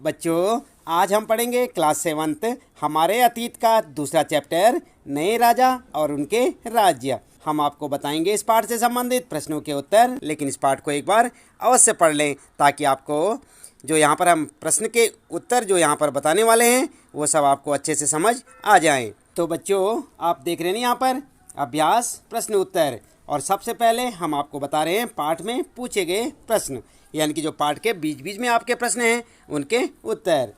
बच्चों, आज हम पढ़ेंगे क्लास 7th हमारे अतीत का दूसरा चैप्टर नए राजा और उनके राज्य। हम आपको बताएंगे इस पाठ से संबंधित प्रश्नों के उत्तर, लेकिन इस पाठ को एक बार अवश्य पढ़ लें ताकि आपको जो यहाँ पर हम प्रश्न के उत्तर जो यहाँ पर बताने वाले हैं वो सब आपको अच्छे से समझ आ जाएं। तो बच्चों, आप देख रहे हैं यहाँ पर अभ्यास प्रश्न उत्तर, और सबसे पहले हम आपको बता रहे हैं पाठ में पूछे गए प्रश्न, यानी कि जो पाठ के बीच बीच में आपके प्रश्न हैं उनके उत्तर।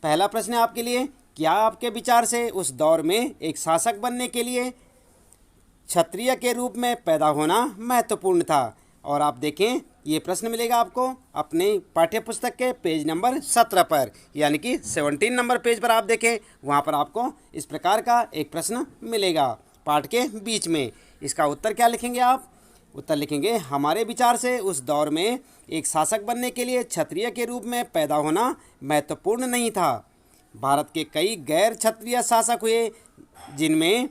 पहला प्रश्न है आपके लिए, क्या आपके विचार से उस दौर में एक शासक बनने के लिए क्षत्रिय के रूप में पैदा होना महत्वपूर्ण था? और आप देखें, ये प्रश्न मिलेगा आपको अपने पाठ्य पुस्तक के पेज नंबर 17 पर, यानी कि 17 नंबर पेज पर आप देखें, वहाँ पर आपको इस प्रकार का एक प्रश्न मिलेगा पाठ के बीच में। इसका उत्तर क्या लिखेंगे आप? उत्तर लिखेंगे, हमारे विचार से उस दौर में एक शासक बनने के लिए क्षत्रिय के रूप में पैदा होना महत्वपूर्ण नहीं था। भारत के कई गैर क्षत्रिय शासक हुए, जिनमें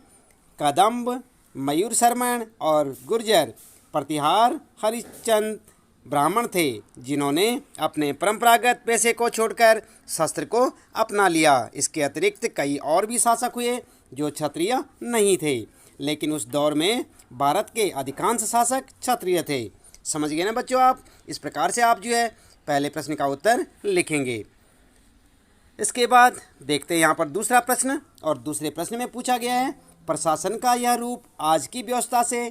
कदम्ब, मयूर शर्मण और गुर्जर प्रतिहार हरिश्चंद्र ब्राह्मण थे, जिन्होंने अपने परंपरागत पेशे को छोड़कर शस्त्र को अपना लिया। इसके अतिरिक्त कई और भी शासक हुए जो क्षत्रिय नहीं थे, लेकिन उस दौर में भारत के अधिकांश शासक क्षत्रिय थे। समझ गए ना बच्चों आप? इस प्रकार से आप जो है पहले प्रश्न का उत्तर लिखेंगे। इसके बाद देखते हैं यहाँ पर दूसरा प्रश्न, और दूसरे प्रश्न में पूछा गया है, प्रशासन का यह रूप आज की व्यवस्था से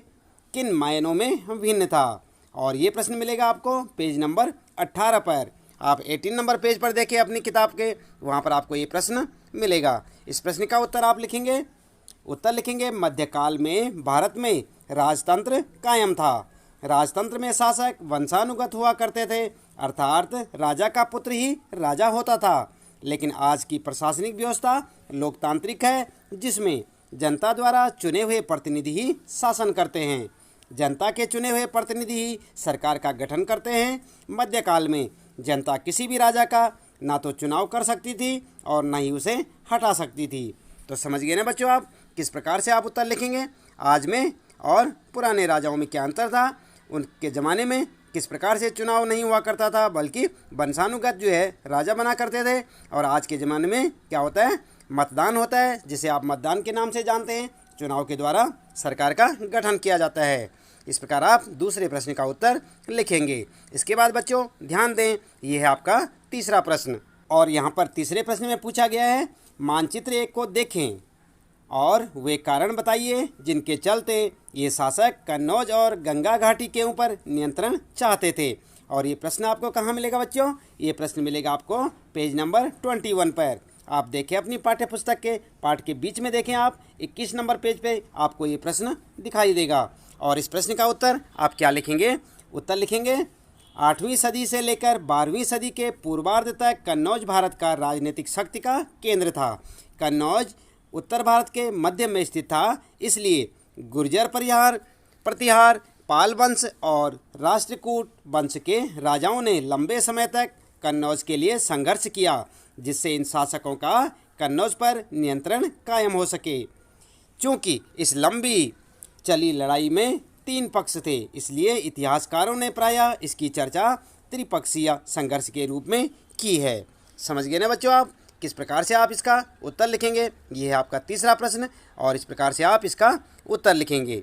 किन मायनों में भिन्न था? और ये प्रश्न मिलेगा आपको पेज नंबर 18 पर। आप 18 नंबर पेज पर देखें अपनी किताब के, वहाँ पर आपको ये प्रश्न मिलेगा। इस प्रश्न का उत्तर आप लिखेंगे। उत्तर लिखेंगे, मध्यकाल में भारत में राजतंत्र कायम था। राजतंत्र में शासक वंशानुगत हुआ करते थे, अर्थात राजा का पुत्र ही राजा होता था। लेकिन आज की प्रशासनिक व्यवस्था लोकतांत्रिक है, जिसमें जनता द्वारा चुने हुए प्रतिनिधि ही शासन करते हैं। जनता के चुने हुए प्रतिनिधि ही सरकार का गठन करते हैं। मध्यकाल में जनता किसी भी राजा का ना तो चुनाव कर सकती थी और ना ही उसे हटा सकती थी। तो समझ गए ना बच्चों आप किस प्रकार से आप उत्तर लिखेंगे? आज में और पुराने राजाओं में क्या अंतर था? उनके ज़माने में किस प्रकार से चुनाव नहीं हुआ करता था, बल्कि वंशानुगत जो है राजा बना करते थे। और आज के ज़माने में क्या होता है? मतदान होता है, जिसे आप मतदान के नाम से जानते हैं। चुनाव के द्वारा सरकार का गठन किया जाता है। इस प्रकार आप दूसरे प्रश्न का उत्तर लिखेंगे। इसके बाद बच्चों ध्यान दें, ये है आपका तीसरा प्रश्न, और यहाँ पर तीसरे प्रश्न में पूछा गया है, मानचित्र 1 को देखें और वे कारण बताइए जिनके चलते ये शासक कन्नौज और गंगा घाटी के ऊपर नियंत्रण चाहते थे। और ये प्रश्न आपको कहाँ मिलेगा बच्चों? ये प्रश्न मिलेगा आपको पेज नंबर 21 पर। आप देखें अपनी पाठ्य पुस्तक के पाठ के बीच में देखें, आप 21 नंबर पेज पे आपको ये प्रश्न दिखाई देगा। और इस प्रश्न का उत्तर आप क्या लिखेंगे? उत्तर लिखेंगे, 8वीं सदी से लेकर 12वीं सदी के पूर्वार्ध तक कन्नौज भारत का राजनीतिक शक्ति का केंद्र था। कन्नौज उत्तर भारत के मध्य में स्थित था, इसलिए गुर्जर प्रतिहार पाल वंश और राष्ट्रकूट वंश के राजाओं ने लंबे समय तक कन्नौज के लिए संघर्ष किया, जिससे इन शासकों का कन्नौज पर नियंत्रण कायम हो सके। चूँकि इस लंबी चली लड़ाई में 3 पक्ष थे, इसलिए इतिहासकारों ने प्रायः इसकी चर्चा त्रिपक्षीय संघर्ष के रूप में की है। समझ गए ना बच्चों आप किस प्रकार से आप इसका उत्तर लिखेंगे? ये है आपका तीसरा प्रश्न, और इस प्रकार से आप इसका उत्तर लिखेंगे।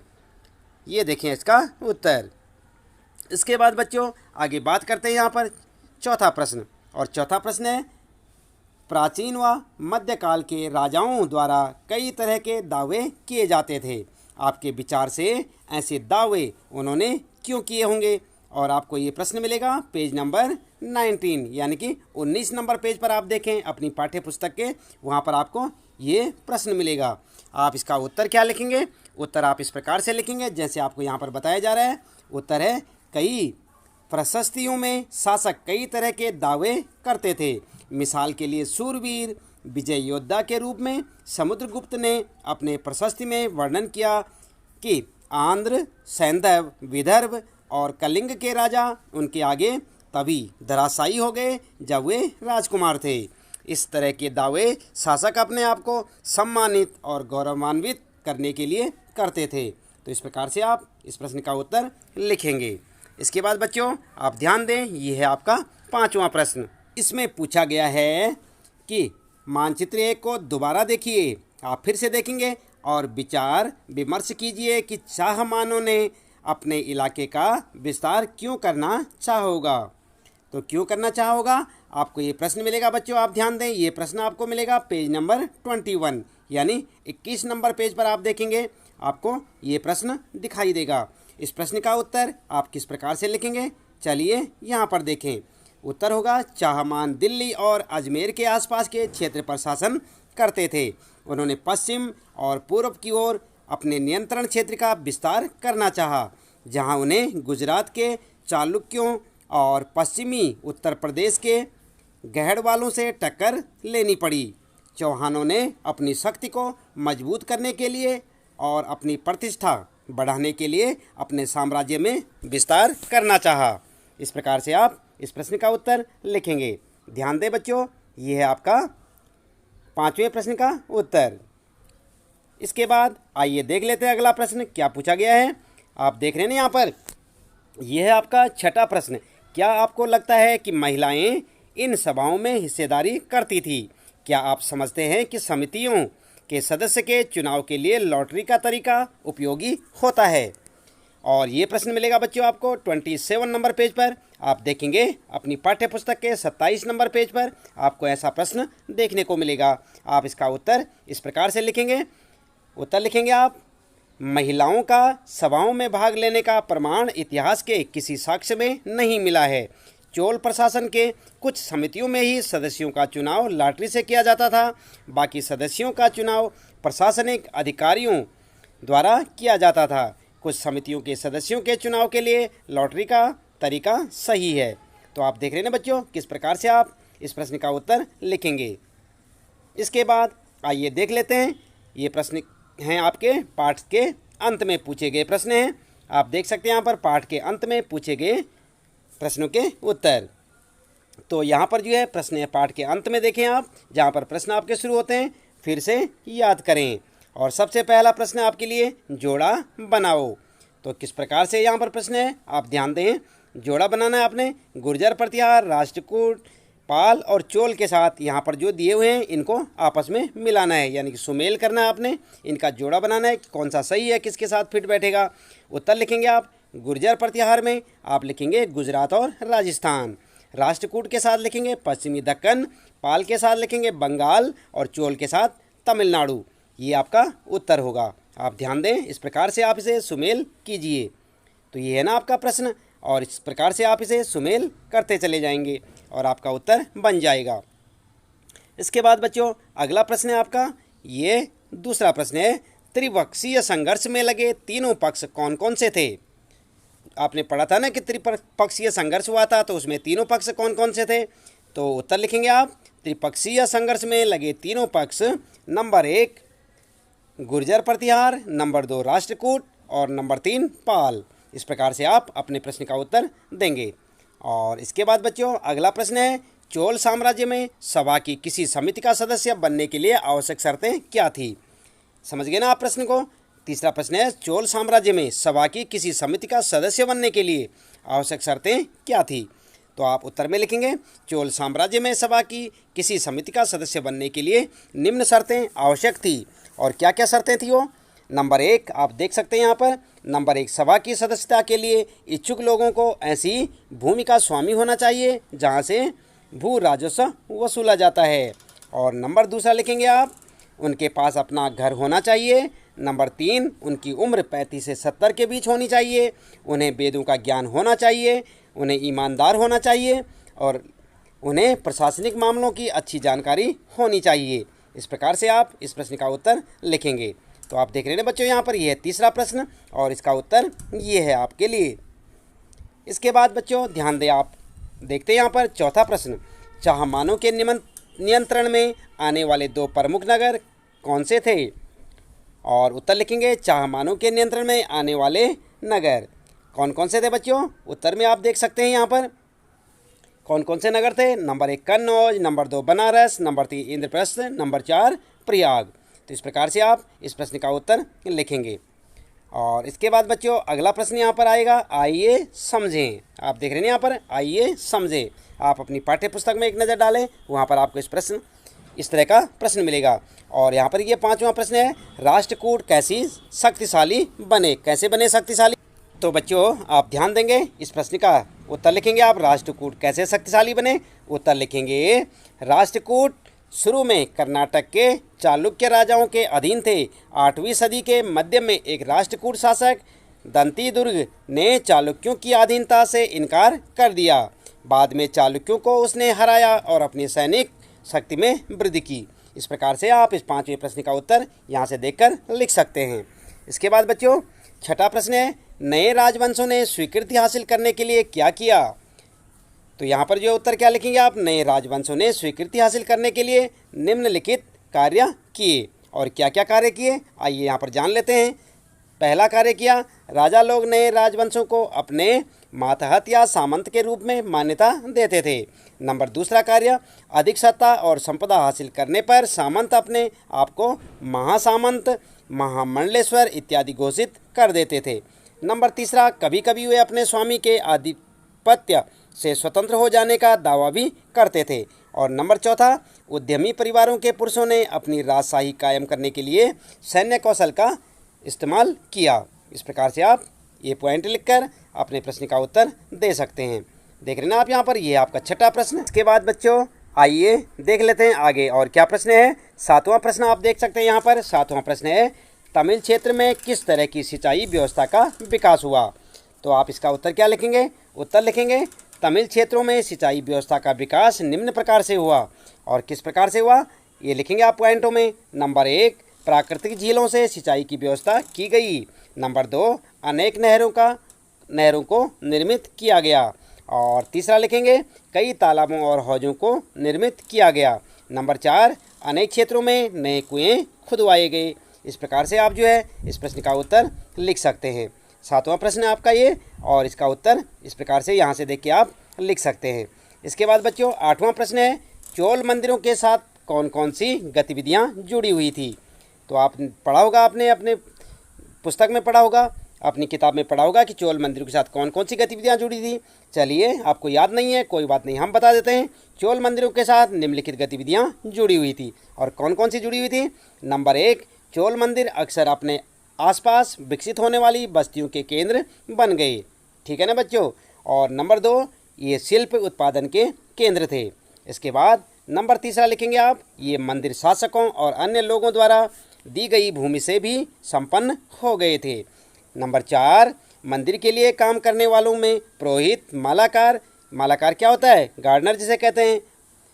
ये देखें इसका उत्तर। इसके बाद बच्चों आगे बात करते हैं यहाँ पर चौथा प्रश्न, और चौथा प्रश्न है, प्राचीन व मध्यकाल के राजाओं द्वारा कई तरह के दावे किए जाते थे। आपके विचार से ऐसे दावे उन्होंने क्यों किए होंगे? और आपको ये प्रश्न मिलेगा पेज नंबर 19, यानी कि 19 नंबर पेज पर आप देखें अपनी पाठ्य पुस्तक के, वहाँ पर आपको ये प्रश्न मिलेगा। आप इसका उत्तर क्या लिखेंगे? उत्तर आप इस प्रकार से लिखेंगे जैसे आपको यहाँ पर बताया जा रहा है। उत्तर है, कई प्रशस्तियों में शासक कई तरह के दावे करते थे। मिसाल के लिए शूरवीर विजय योद्धा के रूप में समुद्रगुप्त ने अपने प्रशस्ति में वर्णन किया कि आंध्र, सैंधव, विदर्भ और कलिंग के राजा उनके आगे तभी धराशायी हो गए जब वे राजकुमार थे। इस तरह के दावे शासक अपने आप को सम्मानित और गौरवान्वित करने के लिए करते थे। तो इस प्रकार से आप इस प्रश्न का उत्तर लिखेंगे। इसके बाद बच्चों आप ध्यान दें, ये है आपका 5वां प्रश्न, इसमें पूछा गया है कि मानचित्र 1 को दोबारा देखिए, आप फिर से देखेंगे और विचार विमर्श कीजिए कि चाहमानों ने अपने इलाके का विस्तार क्यों करना चाहोगा। तो क्यों करना चाहोगा, आपको ये प्रश्न मिलेगा बच्चों, आप ध्यान दें, ये प्रश्न आपको मिलेगा पेज नंबर 21 यानी 21 नंबर पेज पर आप देखेंगे, आपको ये प्रश्न दिखाई देगा। इस प्रश्न का उत्तर आप किस प्रकार से लिखेंगे, चलिए यहाँ पर देखें। उत्तर होगा, चाहमान दिल्ली और अजमेर के आसपास के क्षेत्र पर शासन करते थे। उन्होंने पश्चिम और पूर्व की ओर अपने नियंत्रण क्षेत्र का विस्तार करना चाहा, जहाँ उन्हें गुजरात के चालुक्यों और पश्चिमी उत्तर प्रदेश के गहड़वालों से टक्कर लेनी पड़ी। चौहानों ने अपनी शक्ति को मजबूत करने के लिए और अपनी प्रतिष्ठा बढ़ाने के लिए अपने साम्राज्य में विस्तार करना चाहा। इस प्रकार से आप इस प्रश्न का उत्तर लिखेंगे। ध्यान दें बच्चों, ये है आपका 5वें प्रश्न का उत्तर। इसके बाद आइए देख लेते हैं अगला प्रश्न क्या पूछा गया है। आप देख रहे हैं ना यहाँ पर, यह है आपका 6ठा प्रश्न। क्या आपको लगता है कि महिलाएं इन सभाओं में हिस्सेदारी करती थी? क्या आप समझते हैं कि समितियों के सदस्य के चुनाव के लिए लॉटरी का तरीका उपयोगी होता है? और ये प्रश्न मिलेगा बच्चों आपको 27 नंबर पेज पर। आप देखेंगे अपनी पाठ्य पुस्तक के 27 नंबर पेज पर आपको ऐसा प्रश्न देखने को मिलेगा। आप इसका उत्तर इस प्रकार से लिखेंगे। उत्तर लिखेंगे आप, महिलाओं का सभाओं में भाग लेने का प्रमाण इतिहास के किसी साक्ष्य में नहीं मिला है। चोल प्रशासन के कुछ समितियों में ही सदस्यों का चुनाव लॉटरी से किया जाता था, बाकी सदस्यों का चुनाव प्रशासनिक अधिकारियों द्वारा किया जाता था। कुछ समितियों के सदस्यों के चुनाव के लिए लॉटरी का तरीका सही है। तो आप देख रहे हैं बच्चों किस प्रकार से आप इस प्रश्न का उत्तर लिखेंगे। इसके बाद आइए देख लेते हैं, ये प्रश्न हैं आपके पाठ के अंत में पूछे गए प्रश्न हैं। आप देख सकते हैं यहाँ पर पाठ के अंत में पूछे गए प्रश्नों के उत्तर। तो यहाँ पर जो है प्रश्न है पाठ के अंत में, देखें आप जहाँ पर प्रश्न आपके शुरू होते हैं, फिर से याद करें। और सबसे पहला प्रश्न आपके लिए, जोड़ा बनाओ। तो किस प्रकार से यहाँ पर प्रश्न है, आप ध्यान दें। जोड़ा बनाना है आपने गुर्जर प्रतिहार, राष्ट्रकूट, पाल और चोल के साथ यहाँ पर जो दिए हुए हैं इनको आपस में मिलाना है, यानी कि सुमेल करना है आपने, इनका जोड़ा बनाना है, कौन सा सही है, किसके साथ फिट बैठेगा। उत्तर लिखेंगे आप गुर्जर प्रतिहार में आप लिखेंगे गुजरात और राजस्थान, राष्ट्रकूट के साथ लिखेंगे पश्चिमी दक्कन, पाल के साथ लिखेंगे बंगाल और चोल के साथ तमिलनाडु। ये आपका उत्तर होगा। आप ध्यान दें, इस प्रकार से आप इसे सुमेल कीजिए। तो ये है ना आपका प्रश्न, और इस प्रकार से आप इसे सुमेल करते चले जाएंगे और आपका उत्तर बन जाएगा। इसके बाद बच्चों अगला प्रश्न है आपका, ये दूसरा प्रश्न है, त्रिपक्षीय संघर्ष में लगे तीनों पक्ष कौन कौन से थे? आपने पढ़ा था ना कि त्रिपक्षीय संघर्ष हुआ था, तो उसमें तीनों पक्ष कौन कौन से थे? तो उत्तर लिखेंगे आप, त्रिपक्षीय संघर्ष में लगे तीनों पक्ष, नंबर 1 गुर्जर प्रतिहार, नंबर 2 राष्ट्रकूट और नंबर 3 पाल। इस प्रकार से आप अपने प्रश्न का उत्तर देंगे। और इसके बाद बच्चों अगला प्रश्न है, चोल साम्राज्य में सभा की किसी समिति का सदस्य बनने के लिए आवश्यक शर्तें क्या थी? समझ गए ना आप प्रश्न को। तीसरा प्रश्न है, चोल साम्राज्य में सभा की किसी समिति का सदस्य बनने के लिए आवश्यक शर्तें क्या थी? तो आप उत्तर में लिखेंगे, चोल साम्राज्य में सभा की किसी समिति का सदस्य बनने के लिए निम्न शर्तें आवश्यक थी। और क्या क्या शर्तें थी वो? नंबर 1 आप देख सकते हैं यहाँ पर, नंबर 1 सभा की सदस्यता के लिए इच्छुक लोगों को ऐसी भूमि का स्वामी होना चाहिए जहाँ से भू राजस्व वसूला जाता है। और नंबर 2 लिखेंगे आप, उनके पास अपना घर होना चाहिए। नंबर 3 उनकी उम्र 35 से 70 के बीच होनी चाहिए। उन्हें वेदों का ज्ञान होना चाहिए। उन्हें ईमानदार होना चाहिए और उन्हें प्रशासनिक मामलों की अच्छी जानकारी होनी चाहिए। इस प्रकार से आप इस प्रश्न का उत्तर लिखेंगे। तो आप देख रहे हैं बच्चों यहाँ पर यह है तीसरा प्रश्न और इसका उत्तर ये है आपके लिए। इसके बाद बच्चों ध्यान दें, आप देखते हैं यहाँ पर चौथा प्रश्न, चाहमानों के नियंत्रण में आने वाले 2 प्रमुख नगर कौन से थे? और उत्तर लिखेंगे, चाहमानों के नियंत्रण में आने वाले नगर कौन कौन से थे बच्चों? उत्तर में आप देख सकते हैं यहाँ पर कौन कौन से नगर थे। Number 1 Kannauj, number 2 Banaras, number 3 Indraprastha, number 4 Prayag. तो इस प्रकार से आप इस प्रश्न का उत्तर लिखेंगे। और इसके बाद बच्चों अगला प्रश्न यहाँ पर आएगा, आइए समझें। आप देख रहे हैं यहाँ पर आइए समझें। आप अपनी पाठ्य पुस्तक में एक नज़र डालें, वहाँ पर आपको इस तरह का प्रश्न मिलेगा। और यहाँ पर ये 5वां प्रश्न है, राष्ट्रकूट कैसी शक्तिशाली बने, कैसे बने शक्तिशाली। तो बच्चों आप ध्यान देंगे, इस प्रश्न का उत्तर लिखेंगे आप, राष्ट्रकूट कैसे शक्तिशाली बने। उत्तर लिखेंगे, राष्ट्रकूट शुरू में कर्नाटक के चालुक्य राजाओं के अधीन थे। 8वीं सदी के मध्य में एक राष्ट्रकूट शासक दंतीदुर्ग ने चालुक्यों की अधीनता से इनकार कर दिया। बाद में चालुक्यों को उसने हराया और अपनी सैनिक शक्ति में वृद्धि की। इस प्रकार से आप इस 5वें प्रश्न का उत्तर यहाँ से देखकर लिख सकते हैं। इसके बाद बच्चों 6ठा प्रश्न है, नए राजवंशों ने स्वीकृति हासिल करने के लिए क्या किया। तो यहाँ पर जो उत्तर क्या लिखेंगे आप, नए राजवंशों ने स्वीकृति हासिल करने के लिए निम्नलिखित कार्य किए। और क्या क्या कार्य किए, आइए यहाँ पर जान लेते हैं। पहला कार्य किया, राजा लोग नए राजवंशों को अपने मातहत या सामंत के रूप में मान्यता देते थे। नंबर दूसरा कार्य, अधिक सत्ता और संपदा हासिल करने पर सामंत अपने आप को महासामंत, महामंडलेश्वर इत्यादि घोषित कर देते थे। नंबर तीसरा, कभी कभी वे अपने स्वामी के आधिपत्य से स्वतंत्र हो जाने का दावा भी करते थे। और नंबर चौथा, उद्यमी परिवारों के पुरुषों ने अपनी राजशाही कायम करने के लिए सैन्य कौशल का इस्तेमाल किया। इस प्रकार से आप ये पॉइंट लिखकर अपने प्रश्न का उत्तर दे सकते हैं। देख रहे हैं ना आप यहाँ पर, ये आपका 6ठा प्रश्न। इसके बाद बच्चों आइए देख लेते हैं आगे और क्या प्रश्न है। 7वां प्रश्न आप देख सकते हैं यहाँ पर। 7वां प्रश्न है, तमिल क्षेत्र में किस तरह की सिंचाई व्यवस्था का विकास हुआ। तो आप इसका उत्तर क्या लिखेंगे। उत्तर लिखेंगे, तमिल क्षेत्रों में सिंचाई व्यवस्था का विकास निम्न प्रकार से हुआ। और किस प्रकार से हुआ ये लिखेंगे आप पॉइंटों में। नंबर 1, प्राकृतिक झीलों से सिंचाई की व्यवस्था की गई। नंबर 2, अनेक नहरों को निर्मित किया गया। और तीसरा लिखेंगे, कई तालाबों और हौजों को निर्मित किया गया। नंबर 4, अनेक क्षेत्रों में नए कुएं खुदवाए गए। इस प्रकार से आप जो है इस प्रश्न का उत्तर लिख सकते हैं। 7वां प्रश्न है आपका ये, और इसका उत्तर इस प्रकार से यहाँ से देख के आप लिख सकते हैं। इसके बाद बच्चों 8वां प्रश्न है, चोल मंदिरों के साथ कौन कौन सी गतिविधियाँ जुड़ी हुई थी। तो आप पढ़ा होगा, आपने अपने पुस्तक में पढ़ा होगा, अपनी किताब में पढ़ा होगा कि चोल मंदिरों के साथ कौन कौन सी गतिविधियाँ जुड़ी थी। चलिए आपको याद नहीं है, कोई बात नहीं, हम बता देते हैं। चोल मंदिरों के साथ निम्नलिखित गतिविधियाँ जुड़ी हुई थी। और कौन कौन सी जुड़ी हुई थी। नंबर 1, चोल मंदिर अक्सर अपने आसपास विकसित होने वाली बस्तियों के केंद्र बन गए। ठीक है ना बच्चों। और नंबर 2, ये शिल्प उत्पादन के केंद्र थे। इसके बाद नंबर 3 लिखेंगे आप, ये मंदिर शासकों और अन्य लोगों द्वारा दी गई भूमि से भी संपन्न हो गए थे। नंबर 4, मंदिर के लिए काम करने वालों में पुरोहित, मालाकार क्या होता है, गार्डनर जिसे कहते हैं,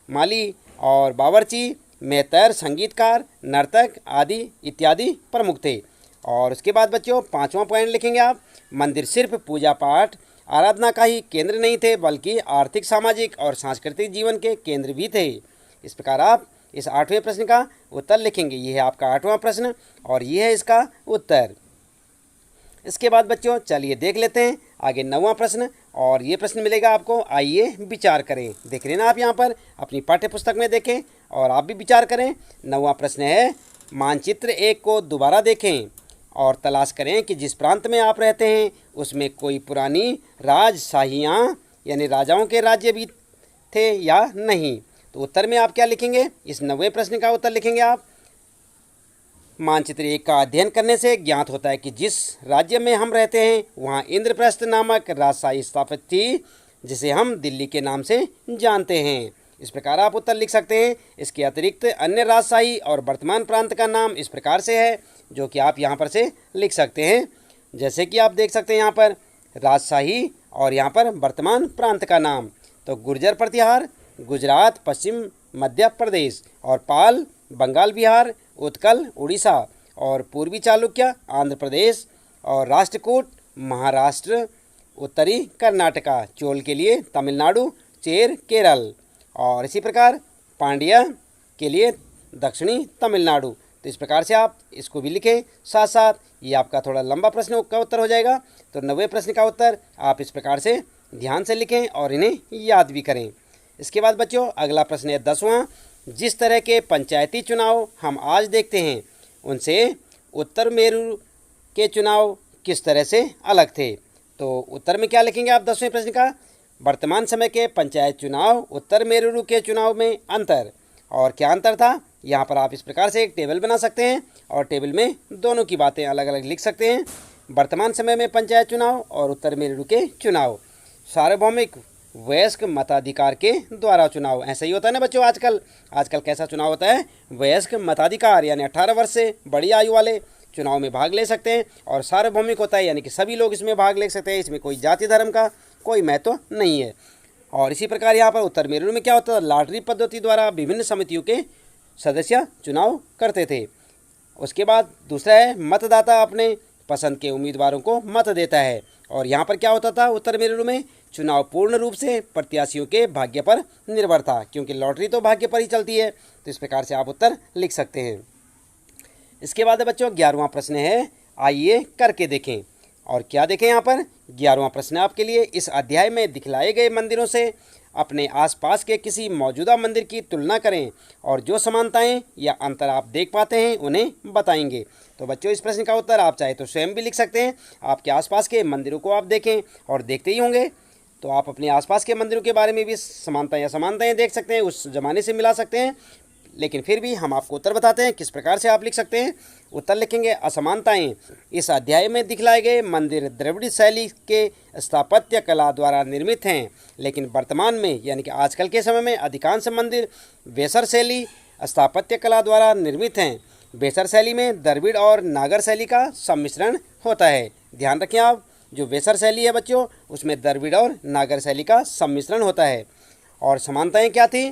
माली और बावर्ची, मेहतर, संगीतकार, नर्तक आदि इत्यादि प्रमुख थे। और उसके बाद बच्चों 5वां पॉइंट लिखेंगे आप, मंदिर सिर्फ पूजा पाठ आराधना का ही केंद्र नहीं थे, बल्कि आर्थिक, सामाजिक और सांस्कृतिक जीवन के केंद्र भी थे। इस प्रकार आप इस 8वें प्रश्न का उत्तर लिखेंगे। ये है आपका 8वां प्रश्न और ये है इसका उत्तर। इसके बाद बच्चों चलिए देख लेते हैं आगे 9वां प्रश्न, और ये प्रश्न मिलेगा आपको, आइए विचार करें। देख रहे हैं ना आप यहाँ पर, अपनी पाठ्य पुस्तक में देखें और आप भी विचार करें। 9वां प्रश्न है, मानचित्र 1 को दोबारा देखें और तलाश करें कि जिस प्रांत में आप रहते हैं उसमें कोई पुरानी राजशाहियाँ यानी राजाओं के राज्य भी थे या नहीं। तो उत्तर में आप क्या लिखेंगे, इस 9वें प्रश्न का उत्तर लिखेंगे आप, मानचित्र 1 का अध्ययन करने से ज्ञात होता है कि जिस राज्य में हम रहते हैं वहाँ इंद्रप्रस्थ नामक राजशाही स्थापित थी, जिसे हम दिल्ली के नाम से जानते हैं। इस प्रकार आप उत्तर लिख सकते हैं। इसके अतिरिक्त अन्य राजशाही और वर्तमान प्रांत का नाम इस प्रकार से है, जो कि आप यहाँ पर से लिख सकते हैं। जैसे कि आप देख सकते हैं यहाँ पर राजशाही और यहाँ पर वर्तमान प्रांत का नाम, तो गुर्जर प्रतिहार गुजरात पश्चिम मध्य प्रदेश, और पाल बंगाल बिहार, उत्कल उड़ीसा, और पूर्वी चालुक्य आंध्र प्रदेश, और राष्ट्रकूट महाराष्ट्र, उत्तरी कर्नाटका, चोल के लिए तमिलनाडु, चेर केरल, और इसी प्रकार पांड्या के लिए दक्षिणी तमिलनाडु। तो इस प्रकार से आप इसको भी लिखें साथ साथ। ये आपका थोड़ा लंबा प्रश्न का उत्तर हो जाएगा। तो 9वें प्रश्न का उत्तर आप इस प्रकार से ध्यान से लिखें और इन्हें याद भी करें। इसके बाद बच्चों अगला प्रश्न है 10वां, जिस तरह के पंचायती चुनाव हम आज देखते हैं उनसे उत्तर मेरू के चुनाव किस तरह से अलग थे। तो उत्तर में क्या लिखेंगे आप 10वें प्रश्न का, वर्तमान समय के पंचायत चुनाव, उत्तर मेरुरु के चुनाव में अंतर। और क्या अंतर था, यहाँ पर आप इस प्रकार से एक टेबल बना सकते हैं और टेबल में दोनों की बातें अलग अलग लिख सकते हैं। वर्तमान समय में पंचायत चुनाव और उत्तर मेरुरु के चुनाव, सार्वभौमिक वयस्क मताधिकार के द्वारा चुनाव। ऐसा ही होता है ना बच्चों, आजकल कैसा चुनाव होता है, वयस्क मताधिकार यानी 18 वर्ष से बड़ी आयु वाले चुनाव में भाग ले सकते हैं। और सार्वभौमिक होता है यानी कि सभी लोग इसमें भाग ले सकते हैं, इसमें कोई जाति धर्म का कोई महत्व नहीं है। और इसी प्रकार यहाँ पर उत्तर मेरुरु में क्या होता है, लॉटरी पद्धति द्वारा विभिन्न समितियों के सदस्य चुनाव करते थे। उसके बाद दूसरा है, मतदाता अपने पसंद के उम्मीदवारों को मत देता है। और यहाँ पर क्या होता था, उत्तर मेरुरु में चुनाव पूर्ण रूप से प्रत्याशियों के भाग्य पर निर्भर था, क्योंकि लॉटरी तो भाग्य पर ही चलती है। तो इस प्रकार से आप उत्तर लिख सकते हैं। इसके बाद बच्चों 11वां प्रश्न है, आइए करके देखें। और क्या देखें यहाँ पर, 11वां प्रश्न आपके लिए, इस अध्याय में दिखलाए गए मंदिरों से अपने आसपास के किसी मौजूदा मंदिर की तुलना करें और जो समानताएं या अंतर आप देख पाते हैं उन्हें बताएंगे। तो बच्चों इस प्रश्न का उत्तर आप चाहे तो स्वयं भी लिख सकते हैं। आपके आसपास के मंदिरों को आप देखें और देखते ही होंगे, तो आप अपने आसपास के मंदिरों के बारे में भी समानता या समानताएं देख सकते हैं, उस ज़माने से मिला सकते हैं। लेकिन फिर भी हम आपको उत्तर बताते हैं किस प्रकार से आप लिख सकते हैं। उत्तर लिखेंगे, असमानताएं, इस अध्याय में दिखलाए गए मंदिर द्रविड़ शैली के स्थापत्य कला द्वारा निर्मित हैं, लेकिन वर्तमान में यानी कि आजकल के समय में अधिकांश मंदिर वेसर शैली स्थापत्य कला द्वारा निर्मित हैं। वेसर शैली में द्रविड़ और नागर शैली का सम्मिश्रण होता है। ध्यान रखें आप, जो वेसर शैली है बच्चों, उसमें द्रविड़ और नागर शैली का सम्मिश्रण होता है। और समानताएं क्या थी,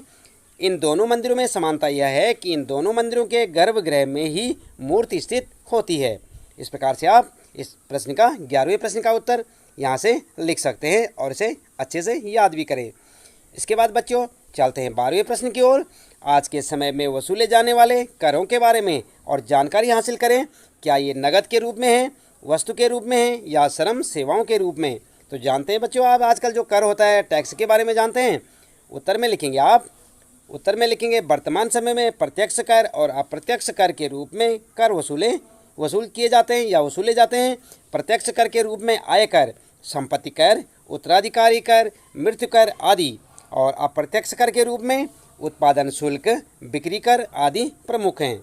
इन दोनों मंदिरों में समानता यह है कि इन दोनों मंदिरों के गर्भगृह में ही मूर्ति स्थित होती है। इस प्रकार से आप इस प्रश्न का 11वें प्रश्न का उत्तर यहाँ से लिख सकते हैं और इसे अच्छे से याद भी करें। इसके बाद बच्चों चलते हैं 12वें प्रश्न की ओर। आज के समय में वसूले जाने वाले करों के बारे में और जानकारी हासिल करें। क्या ये नगद के रूप में है, वस्तु के रूप में है या श्रम सेवाओं के रूप में। तो जानते हैं बच्चों आप आजकल जो कर होता है टैक्स के बारे में जानते हैं। उत्तर में लिखेंगे आप, उत्तर में लिखेंगे वर्तमान समय में प्रत्यक्ष कर और अप्रत्यक्ष कर के रूप में कर वसूल किए जाते हैं या वसूले जाते हैं। प्रत्यक्ष कर के रूप में आयकर, संपत्ति कर, उत्तराधिकारी कर, मृत्यु कर आदि। और अप्रत्यक्ष कर के रूप में उत्पादन शुल्क, बिक्री कर आदि प्रमुख हैं।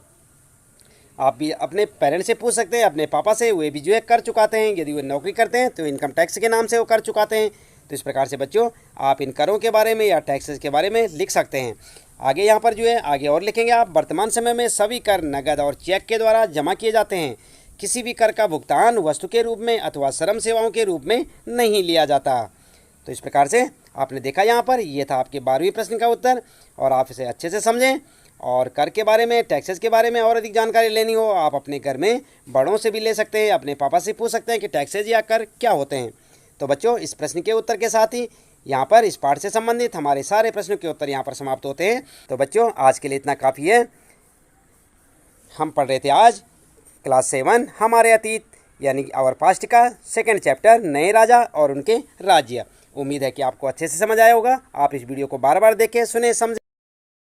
आप भी अपने पेरेंट्स से पूछ सकते हैं, अपने पापा से, वे भी जो है कर चुकाते हैं। यदि वे नौकरी करते हैं तो इनकम टैक्स के नाम से वो कर चुकाते हैं। तो इस प्रकार से बच्चों आप इन करों के बारे में या टैक्सेस के बारे में लिख सकते हैं। आगे यहाँ पर जो है आगे और लिखेंगे आप, वर्तमान समय में सभी कर नगद और चेक के द्वारा जमा किए जाते हैं। किसी भी कर का भुगतान वस्तु के रूप में अथवा श्रम सेवाओं के रूप में नहीं लिया जाता। तो इस प्रकार से आपने देखा यहाँ पर, ये था आपके 12वें प्रश्न का उत्तर। और आप इसे अच्छे से समझें। और कर के बारे में, टैक्सेस के बारे में और अधिक जानकारी लेनी हो आप अपने घर में बड़ों से भी ले सकते हैं, अपने पापा से पूछ सकते हैं कि टैक्सेस या कर क्या होते हैं। तो बच्चों इस प्रश्न के उत्तर के साथ ही यहाँ पर इस पाठ से संबंधित हमारे सारे प्रश्नों के उत्तर यहाँ पर समाप्त होते हैं। तो बच्चों आज के लिए इतना काफ़ी है। हम पढ़ रहे थे आज क्लास 7 हमारे अतीत यानी आवर पास्ट का सेकंड चैप्टर नए राजा और उनके राज्य। उम्मीद है कि आपको अच्छे से समझ आया होगा। आप इस वीडियो को बार बार देखें, सुने, समझें।